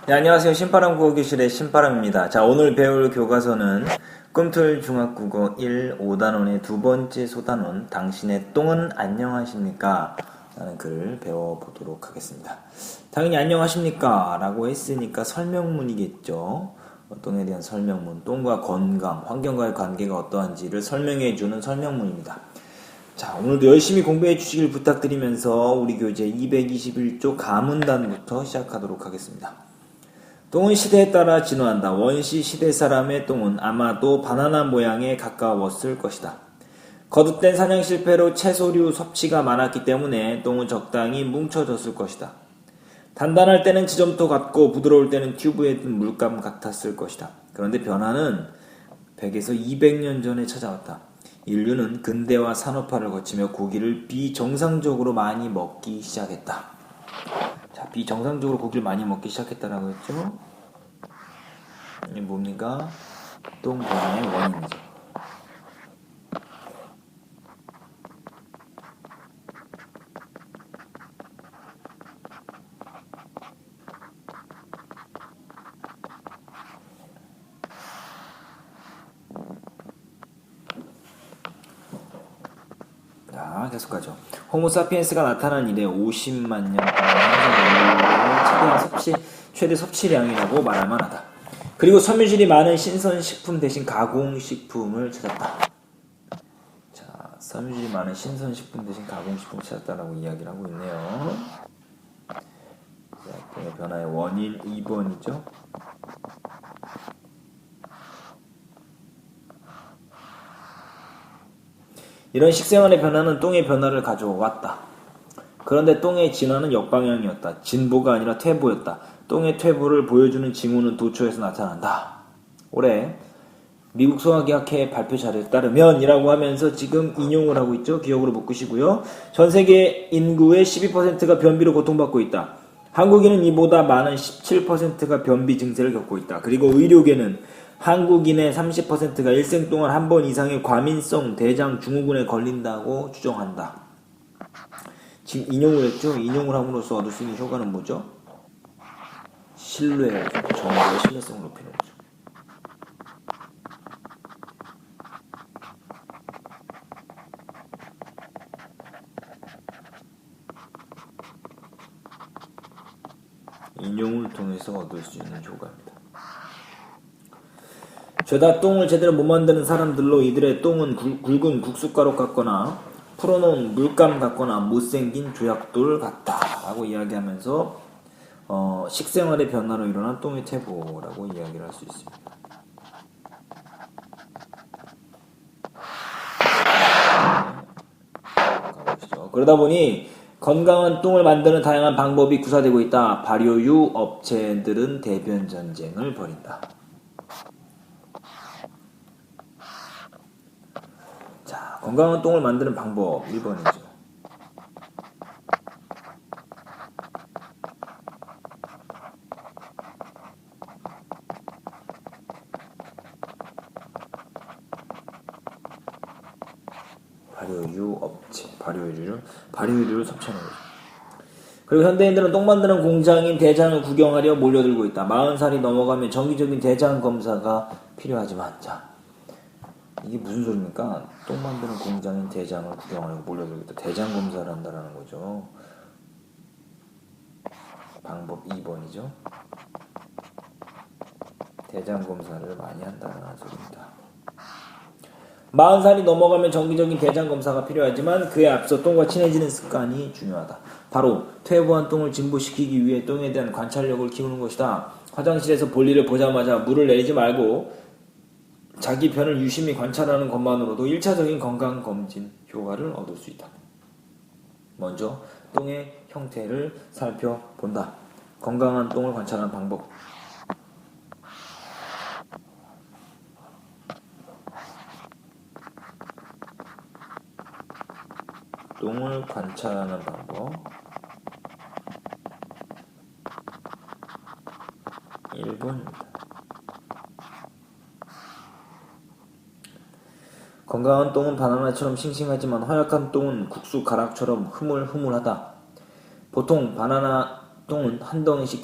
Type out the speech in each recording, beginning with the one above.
네, 안녕하세요. 신바람 국어교실의 신바람입니다. 자, 오늘 배울 교과서는 꿈틀 중학국어 1 5단원의 두 번째 소단원 당신의 똥은 안녕하십니까? 라는 글을 배워보도록 하겠습니다. 당연히 안녕하십니까? 라고 했으니까 설명문이겠죠. 똥에 대한 설명문, 똥과 건강, 환경과의 관계가 어떠한지를 설명해주는 설명문입니다. 자, 오늘도 열심히 공부해 주시길 부탁드리면서 우리 교재 221조 가문단부터 시작하도록 하겠습니다. 똥은 시대에 따라 진화한다. 원시 시대 사람의 똥은 아마도 바나나 모양에 가까웠을 것이다. 거듭된 사냥 실패로 채소류 섭취가 많았기 때문에 똥은 적당히 뭉쳐졌을 것이다. 단단할 때는 지점토 같고 부드러울 때는 튜브에 든 물감 같았을 것이다. 그런데 변화는 100에서 200년 전에 찾아왔다. 인류는 근대화 산업화를 거치며 고기를 비정상적으로 많이 먹기 시작했다. 자, 비정상적으로 고기를 많이 먹기 시작했다라고 했죠. 이게 뭡니까? 똥 변화의 원인이죠. 자, 계속 가죠. 호모사피엔스가 나타난 이래 50만 년 동안 최대 섭취량이라고 말할 만하다. 그리고 섬유질이 많은 신선식품 대신 가공식품을 찾았다. 자, 섬유질이 많은 신선식품 대신 가공식품을 찾았다라고 이야기를 하고 있네요. 자, 똥의 변화의 원인 2번이죠. 이런 식생활의 변화는 똥의 변화를 가져왔다. 그런데 똥의 진화는 역방향이었다. 진보가 아니라 퇴보였다. 똥의 퇴보를 보여주는 징후는 도처에서 나타난다. 올해 미국 소화기학회 발표 자료에 따르면 이라고 하면서 지금 인용을 하고 있죠. 기억으로 묶으시고요. 전 세계 인구의 12%가 변비로 고통받고 있다. 한국인은 이보다 많은 17%가 변비 증세를 겪고 있다. 그리고 의료계는 한국인의 30%가 일생 동안 한 번 이상의 과민성 대장 증후군에 걸린다고 추정한다. 지금 인용을 했죠? 인용을 함으로써 얻을 수 있는 효과는 뭐죠? 신뢰, 정보의 신뢰성을 높이는 거죠. 인용을 통해서 얻을 수 있는 효과입니다. 죄다 똥을 제대로 못 만드는 사람들로 이들의 똥은 굵은 국숫가루 같거나 풀어놓은 물감 같거나 못생긴 조약돌 같다 라고 이야기하면서 식생활의 변화로 일어난 똥의 퇴보라고 이야기를 할 수 있습니다. 가보시죠. 그러다 보니 건강한 똥을 만드는 다양한 방법이 구사되고 있다. 발효유 업체들은 대변 전쟁을 벌인다. 자, 건강한 똥을 만드는 방법 1번이죠. 발효유 업체, 발효유를 섭취하는 거죠. 그리고 현대인들은 똥 만드는 공장인 대장을 구경하려 몰려들고 있다. 40살이 넘어가면 정기적인 대장 검사가 필요하지만, 자, 이게 무슨 소리입니까? 똥 만드는 공장인 대장을 구경하려고 몰려들고 있다. 대장 검사를 한다는 거죠. 방법 2번이죠. 대장 검사를 많이 한다는 소리입니다. 40살이 넘어가면 정기적인 대장 검사가 필요하지만 그에 앞서 똥과 친해지는 습관이 중요하다. 바로 퇴보한 똥을 진보시키기 위해 똥에 대한 관찰력을 키우는 것이다. 화장실에서 볼일을 보자마자 물을 내리지 말고 자기 변을 유심히 관찰하는 것만으로도 1차적인 건강검진 효과를 얻을 수 있다. 먼저 똥의 형태를 살펴본다. 건강한 똥을 관찰하는 방법. 똥을 관찰하는 방법 1번입니다. 건강한 똥은 바나나처럼 싱싱하지만 허약한 똥은 국수 가락처럼 흐물흐물하다. 보통 바나나 똥은 한 덩이씩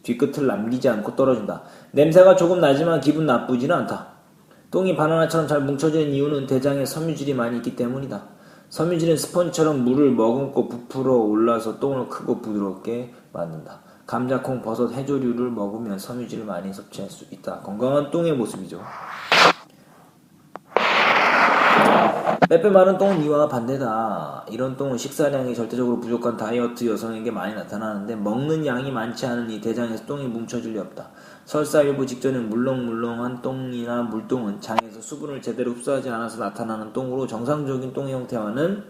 뒤끝을 남기지 않고 떨어진다. 냄새가 조금 나지만 기분 나쁘지는 않다. 똥이 바나나처럼 잘 뭉쳐지는 이유는 대장에 섬유질이 많이 있기 때문이다. 섬유질은 스펀지처럼 물을 머금고 부풀어 올라서 똥을 크고 부드럽게 만든다. 감자, 콩, 버섯, 해조류를 먹으면 섬유질을 많이 섭취할 수 있다. 건강한 똥의 모습이죠. 빼빼 마른 똥은 이와 반대다. 이런 똥은 식사량이 절대적으로 부족한 다이어트 여성에게 많이 나타나는데 먹는 양이 많지 않으니 대장에서 똥이 뭉쳐질 리 없다. 설사 일부 직전인 물렁물렁한 똥이나 물똥은 장에서 수분을 제대로 흡수하지 않아서 나타나는 똥으로 정상적인 똥의 형태와는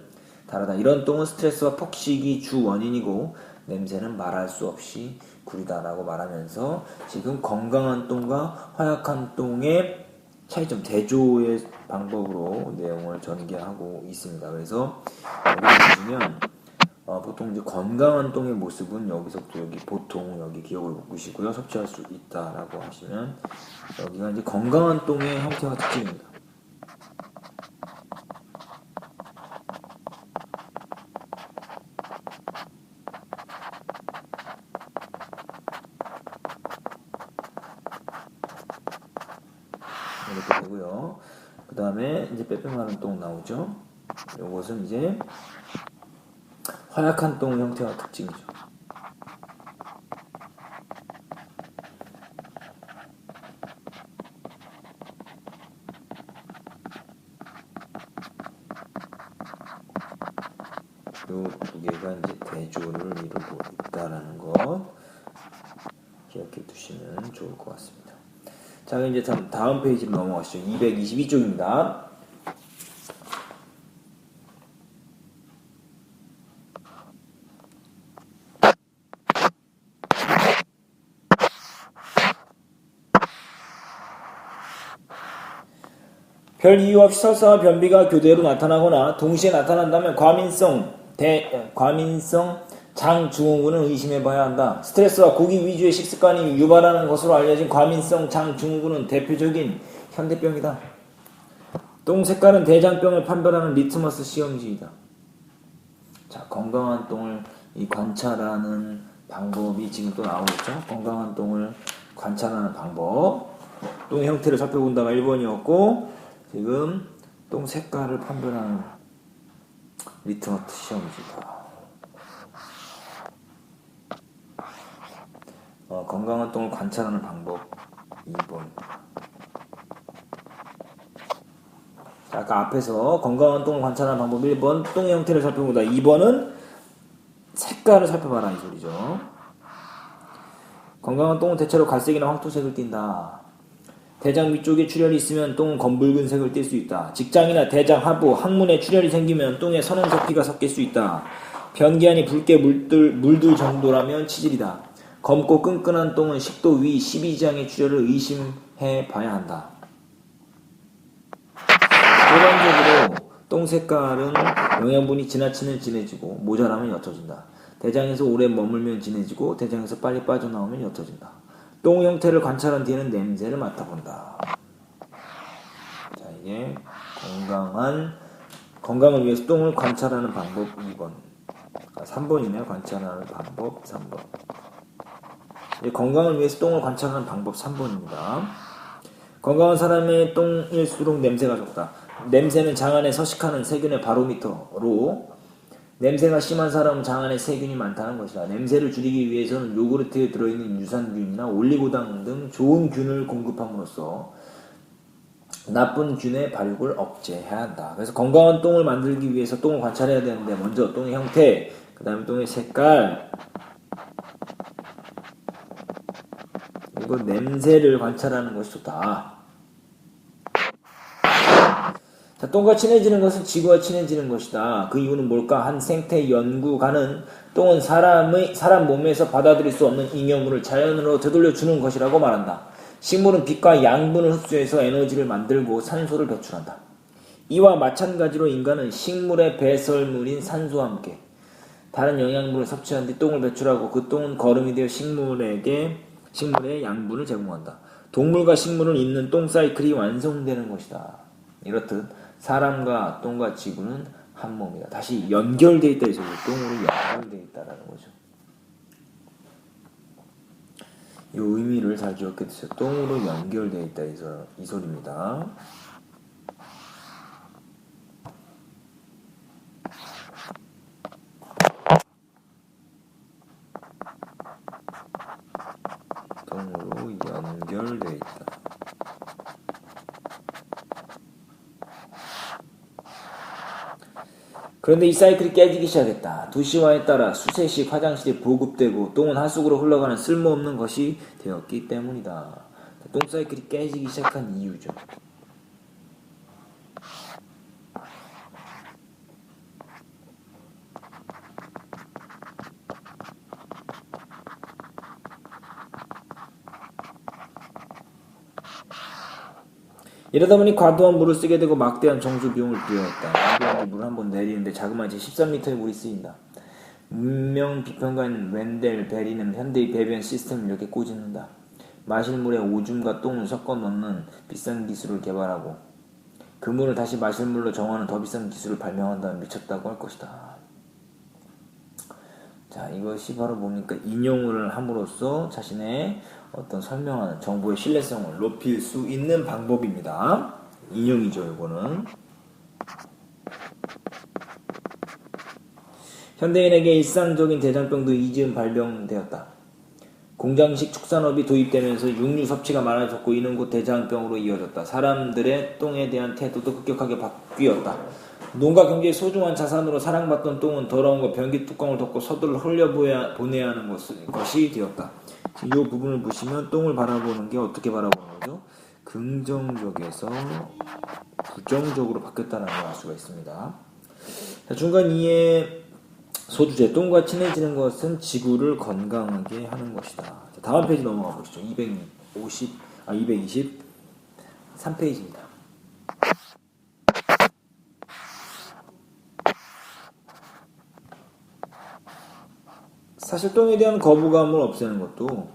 다르다. 이런 똥은 스트레스와 폭식이 주 원인이고 냄새는 말할 수 없이 구리다라고 말하면서 지금 건강한 똥과 허약한 똥의 차이점, 대조의 방법으로 내용을 전개하고 있습니다. 그래서 여기 보시면 보통 이제 건강한 똥의 모습은 여기서부터 여기 보통 여기 기억을 묶으시고요. 섭취할 수 있다라고 하시면 여기가 이제 건강한 똥의 형태와 특징입니다. 이렇게 되고요. 그 다음에 이제 빼빼 마른 똥 나오죠. 요것은 이제 허약한 똥 형태와 특징이죠. 요 두 개가 이제 대조를 이루고 있다라는 거 기억해 두시면 좋을 것 같습니다. 자, 이제 다음 페이지로 넘어가시죠. 222쪽입니다. 별 이유 없이 설사와 변비가 교대로 나타나거나 동시에 나타난다면 과민성 장증후군을 의심해봐야 한다. 스트레스와 고기 위주의 식습관이 유발하는 것으로 알려진 과민성 장증후군은 대표적인 현대병이다. 똥 색깔은 대장병을 판별하는 리트머스 시험지이다. 자, 건강한 똥을 관찰하는 방법이 지금 또 나오겠죠. 건강한 똥을 관찰하는 방법. 똥의 형태를 살펴본다가 1번이었고 지금 똥 색깔을 판별하는 리트머스 시험지다. 건강한 똥을 관찰하는 방법 2번. 자, 아까 앞에서 건강한 똥을 관찰하는 방법 1번 똥의 형태를 살펴보다 2번은 색깔을 살펴봐라 이 소리죠. 건강한 똥은 대체로 갈색이나 황토색을 띈다. 대장 위쪽에 출혈이 있으면 똥은 검붉은색을 띌 수 있다. 직장이나 대장 하부, 항문에 출혈이 생기면 똥에 선홍색 피가 섞일 수 있다. 변기안이 붉게 물들 정도라면 치질이다. 검고 끈끈한 똥은 식도 위 12장의 출혈을 의심해 봐야 한다. 일반적으로 똥 색깔은 영양분이 지나치면 진해지고 모자라면 옅어진다. 대장에서 오래 머물면 진해지고 대장에서 빨리 빠져나오면 옅어진다. 똥 형태를 관찰한 뒤에는 냄새를 맡아본다. 자, 이게 건강을 위해서 똥을 관찰하는 방법 2번. 3번이네요. 관찰하는 방법 3번. 건강을 위해서 똥을 관찰하는 방법 3번입니다. 건강한 사람의 똥일수록 냄새가 적다. 냄새는 장 안에 서식하는 세균의 바로미터로 냄새가 심한 사람은 장 안에 세균이 많다는 것이다. 냄새를 줄이기 위해서는 요구르트에 들어있는 유산균이나 올리고당 등 좋은 균을 공급함으로써 나쁜 균의 발육을 억제해야 한다. 그래서 건강한 똥을 만들기 위해서 똥을 관찰해야 되는데 먼저 똥의 형태, 그 다음에 똥의 색깔, 그리고 냄새를 관찰하는 것이 좋다. 자, 똥과 친해지는 것은 지구와 친해지는 것이다. 그 이유는 뭘까? 한 생태 연구가는 똥은 사람 몸에서 받아들일 수 없는 잉여물을 자연으로 되돌려주는 것이라고 말한다. 식물은 빛과 양분을 흡수해서 에너지를 만들고 산소를 배출한다. 이와 마찬가지로 인간은 식물의 배설물인 산소와 함께 다른 영양분을 섭취한 뒤 똥을 배출하고 그 똥은 거름이 되어 식물에 양분을 제공한다. 동물과 식물을 잇는 똥 사이클이 완성되는 것이다. 이렇듯 사람과 똥과 지구는 한 몸이다. 다시 연결되어 있다 해서 똥으로 연결되어 있다라는 거죠. 의미를 잘 기억해 두세요. 똥으로 연결되어 있다 이 소리입니다. 똥으로 연결되어 있다. 그런데 이 사이클이 깨지기 시작했다. 도시화에 따라 수세식 화장실이 보급되고 똥은 하수구로 흘러가는 쓸모없는 것이 되었기 때문이다. 똥 사이클이 깨지기 시작한 이유죠. 이러다 보니 과도한 물을 쓰게 되고 막대한 정수 비용을 부여했다. 물을 한번 내리는데 자그마치 13리터의 물이 쓰인다. 문명 비평가인 웬델 베리는 현대의 배변 시스템을 이렇게 꼬집는다. 마실 물에 오줌과 똥을 섞어 넣는 비싼 기술을 개발하고 그 물을 다시 마실 물로 정하는 더 비싼 기술을 발명한다면 미쳤다고 할 것이다. 자, 이것이 바로 뭡니까? 인용을 함으로써 자신의 어떤 설명하는 정보의 신뢰성을 높일 수 있는 방법입니다. 인용이죠, 이거는. 현대인에게 일상적인 대장병도 이즈음 발병되었다. 공장식 축산업이 도입되면서 육류 섭취가 많아졌고 이는 곧 대장병으로 이어졌다. 사람들의 똥에 대한 태도도 급격하게 바뀌었다. 농가 경제의 소중한 자산으로 사랑받던 똥은 더러운 거 변기 뚜껑을 덮고 서둘러 흘려보내야 하는 것이 되었다. 이 부분을 보시면 똥을 바라보는 게 어떻게 바라보는 거죠? 긍정적에서 부정적으로 바뀌었다는 걸 알 수가 있습니다. 자, 중간 2의 소주제, 똥과 친해지는 것은 지구를 건강하게 하는 것이다. 자, 다음 페이지 넘어가 보시죠. 223페이지입니다. 사실 똥에 대한 거부감을 없애는 것도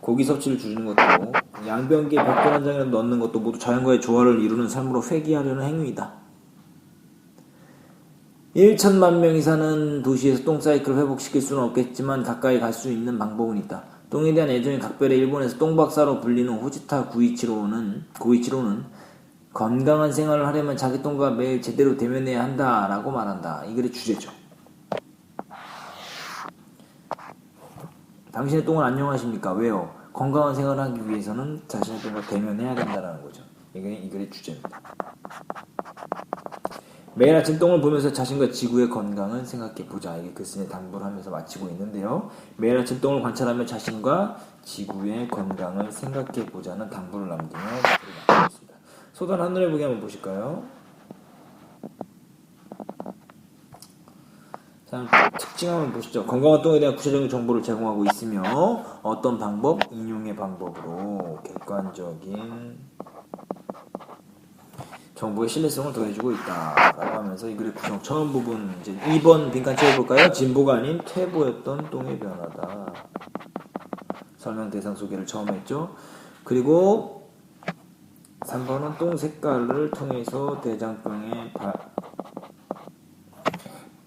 고기 섭취를 줄이는 것도 양변기에 100돈 한 장이라도 넣는 것도 모두 자연과의 조화를 이루는 삶으로 회귀하려는 행위이다. 1천만 명이 사는 도시에서 똥 사이클을 회복시킬 수는 없겠지만 가까이 갈 수 있는 방법은 있다. 똥에 대한 애정이 각별해 일본에서 똥박사로 불리는 호지타 고이치로는 건강한 생활을 하려면 자기 똥과 매일 제대로 대면해야 한다라고 말한다. 이 글의 주제죠. 당신의 똥을 안녕하십니까? 왜요? 건강한 생활을 하기 위해서는 자신의 똥과 대면해야 된다는 거죠. 이게 이 글의 주제입니다. 매일 아침 똥을 보면서 자신과 지구의 건강을 생각해보자. 이게 글쓴이의 당부를 하면서 마치고 있는데요. 매일 아침 똥을 관찰하며 자신과 지구의 건강을 생각해보자는 당부를 남기며 마치고 있습니다. 소단 한눈에 보기 한번 보실까요? 자, 특징 한번 보시죠. 건강한 똥에 대한 구체적인 정보를 제공하고 있으며 어떤 방법? 인용의 방법으로 객관적인 정보의 신뢰성을 더해주고 있다라고 하면서 이 글의 구성 처음 부분 이제 2번 빈칸 채워볼까요? 진보가 아닌 퇴보였던 똥의 변화다. 설명 대상 소개를 처음 했죠. 그리고 3번은 똥 색깔을 통해서 대장병의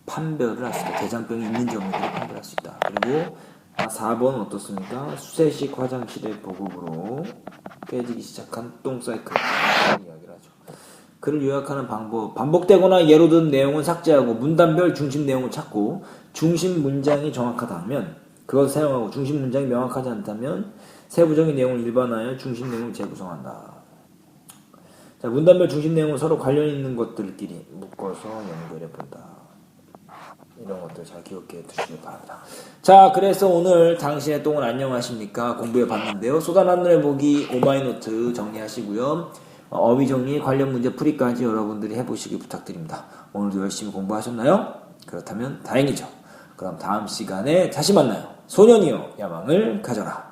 판별을 할 수 있다. 대장병이 있는지 없는지를 판별할 수 있다. 그리고 4번은 어떻습니까? 수세식 화장실의 보급으로 깨지기 시작한 똥 사이클 이야기를 하죠. 글을 요약하는 방법, 반복되거나 예로 든 내용은 삭제하고 문단별 중심 내용을 찾고 중심 문장이 정확하다면 그것을 사용하고 중심 문장이 명확하지 않다면 세부적인 내용을 일반화하여 중심 내용을 재구성한다. 자, 문단별 중심 내용을 서로 관련 있는 것들끼리 묶어서 연결해 본다. 이런 것들 잘 기억해 두시기 바랍니다. 자, 그래서 오늘 당신의 똥은 안녕하십니까? 공부해 봤는데요. 소단 한눈에 보기 오마이노트 정리하시고요. 어휘 정리 관련 문제 풀이까지 여러분들이 해보시기 부탁드립니다. 오늘도 열심히 공부하셨나요? 그렇다면 다행이죠. 그럼 다음 시간에 다시 만나요. 소년이여 야망을 가져라.